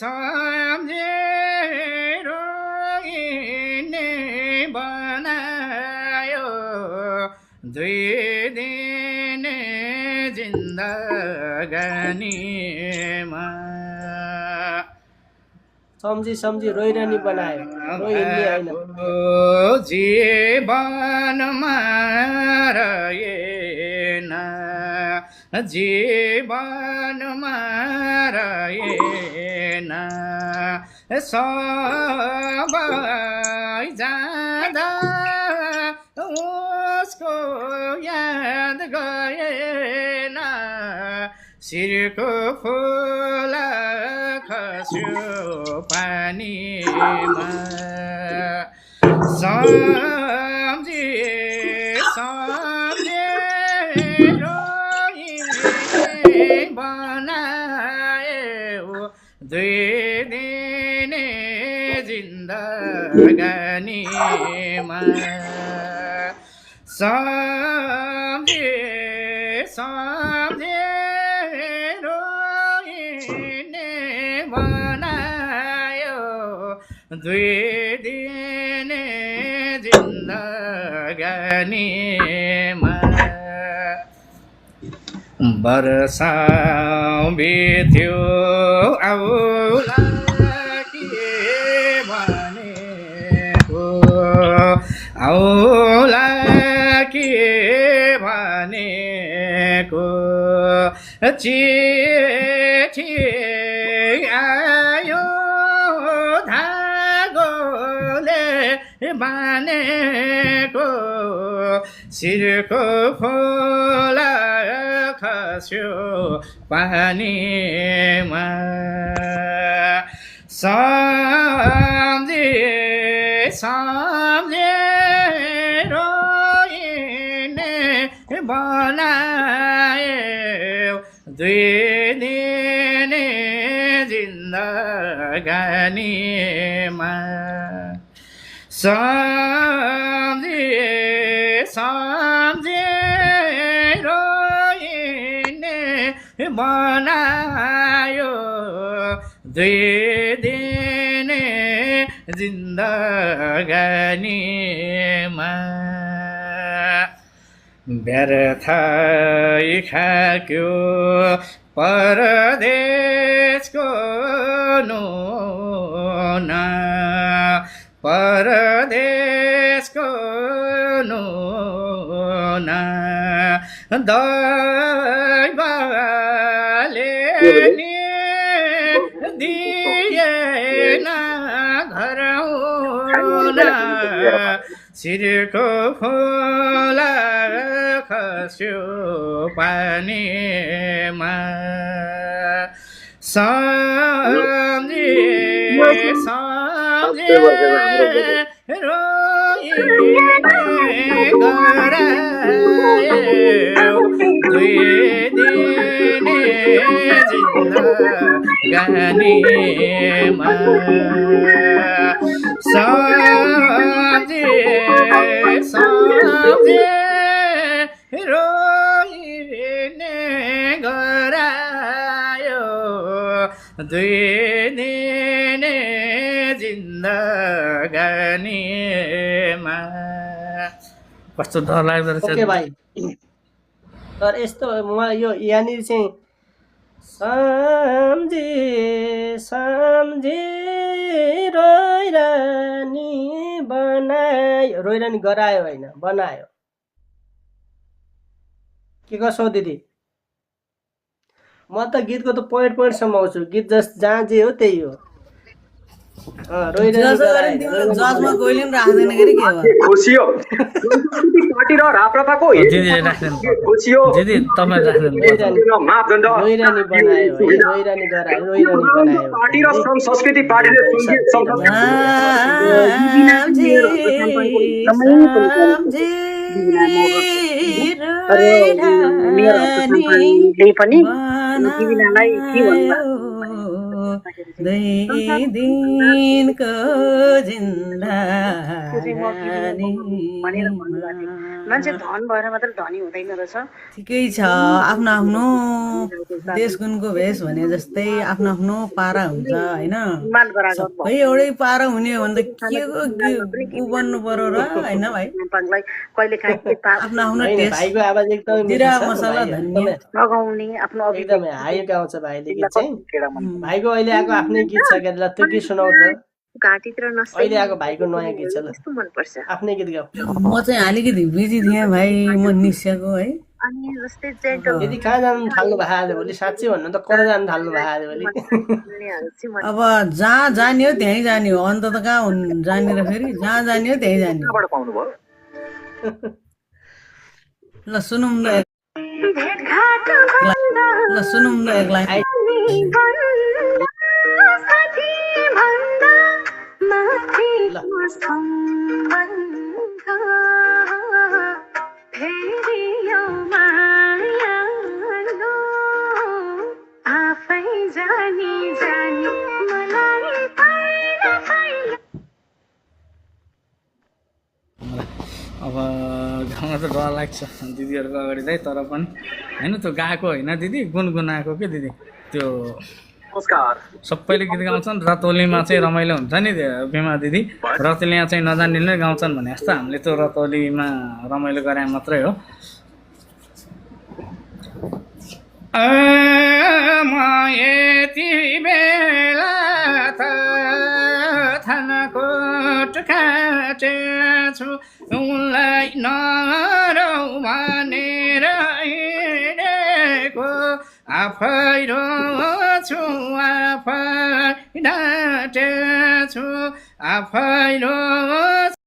सम्झेरो यिनले बनायो दुई दिन जिन्दगानीमा सम्झी सम्झी रोइरहने बनायो रोइने होइन जीवनमा रहेन जीवनमा रहेन सबै जाँदा उसको याद गएन शिरको फुल खस्यो पानीमा सम्झे सम्झे रोइने बनायो दुई दिन जिन्दगानीमा सम्झे सम्झे रोइने बनायो दुई दिन जिन्दगानीमा वर्षौं बित्यो औला के भनेको औला के भनेको चिठी आयो धागोले बानेको शिरको फुल खस्यो पानीमा सम्झे सम्झे रोइने बनायो दुई दिन जिन्दगानीमा सम्झे सम्झे रोइने बनायो दुई दिन जिन्दगानीमा व्यर्थै खाक्यो परदेशको नुन परदेशको नुन दैवले नि दिएन घर आउन शिरको फुल खस्यो पानीमा सम्झे सम्झे रोइने गरायो दुई दिन जिन्दगानीमा सम्झे सम्झे रोइने गरायो दुई दिन जिन्दगानीमा कस्तो डर लाग्दो रहेछ ओके भाइ तर यस्तो मलाई यो यहाँनिर चाहिँ सम्झे सम्झे रोइरहने बनायो रोइरहने गरायो होइन बनायो के कसो दिदी म त गीतको त पोइन्ट पोइन्टसम्म आउँछु गीत जहाँ जे हो त्यही हो जजमा कोहीले पनि राख्दैन के के हो खुसी हो पार्टी र राप्रपाको खुसी हो दिदी तपाईँ राख्दैन मापदण्ड रोइरहने बनायो रोइरहने गरायो रोइरहने बनायो पार्टी र श्रम संस्कृति पार्टीले पनि दुई दिनको जिन्दगानी मान्छे धन भएर मात्र धनी हुँदैन रहेछ ठिकै छ आफ्नो आफ्नो देश गुणको भेष भने जस्तै आफ्नो आफ्नो पारा हुन्छ होइन मान गराएको सबै एउटै पारा हुने हो भने त के को बन्नु पर्यो र होइन भाइ नेपाललाई कहिले काहीँ आफ्नो आफ्नो होइन, टेस्ट भाइको आवाज एकदमै जिरा मिठो छ, मसला भाइ धनिया लगाउने आफ्नो एकदमै हाई गाउँछ भाइले गीत चाहिँ केडा मन भाइको अहिले आएको आफ्नै गीत छ क्या ल, त्यो गीत सुनाउ त घाँटीतिर नसै अहिले आएको भाइको नयाँ गीत छ ल, कस्तो मनपर्छ आफ्नै गीत गाऊ। म चाहिँ अलिकति बिजी थिएँ भाइ म निस्केको है अनि जस्तै जेन्टल यदि कहाँ जानु थाल्नु भएको आज भोलि साँच्चै भन्नु त कता जानु थाल्नु भएको आज भोलि अब जहाँ जाने हो त्यहीँ जाने हो अन्त त कहाँ जाने र फेरि जहाँ जाने हो त्यहीँ जाने कहाँबाट पाउनु भयो ल सुनौँ न ल सुनौँ न एक लाइन ल अब गाउन त डर लाग्छ दिदीहरूको अगाडि चाहिँ तर पनि होइन त्यो गाएको होइन दिदी गुनगुनाएको के दिदी त्यो नमस्कार सबैले गीत गाउँछन् रतौलीमा चाहिँ रमाइलो हुन्छ नि त्यो बिमा दिदी रतौलीमा चाहिँ नजान्नेले गाउँछन् भने जस्तो हामीले त्यो रतौलीमा रमाइलो गरे मात्रै हो म यति बेला त थानाकोट काटेछु उनलाई नरौ भनेर हिँडेको आफै रोछु आफै डाँटेछु आफै रोछु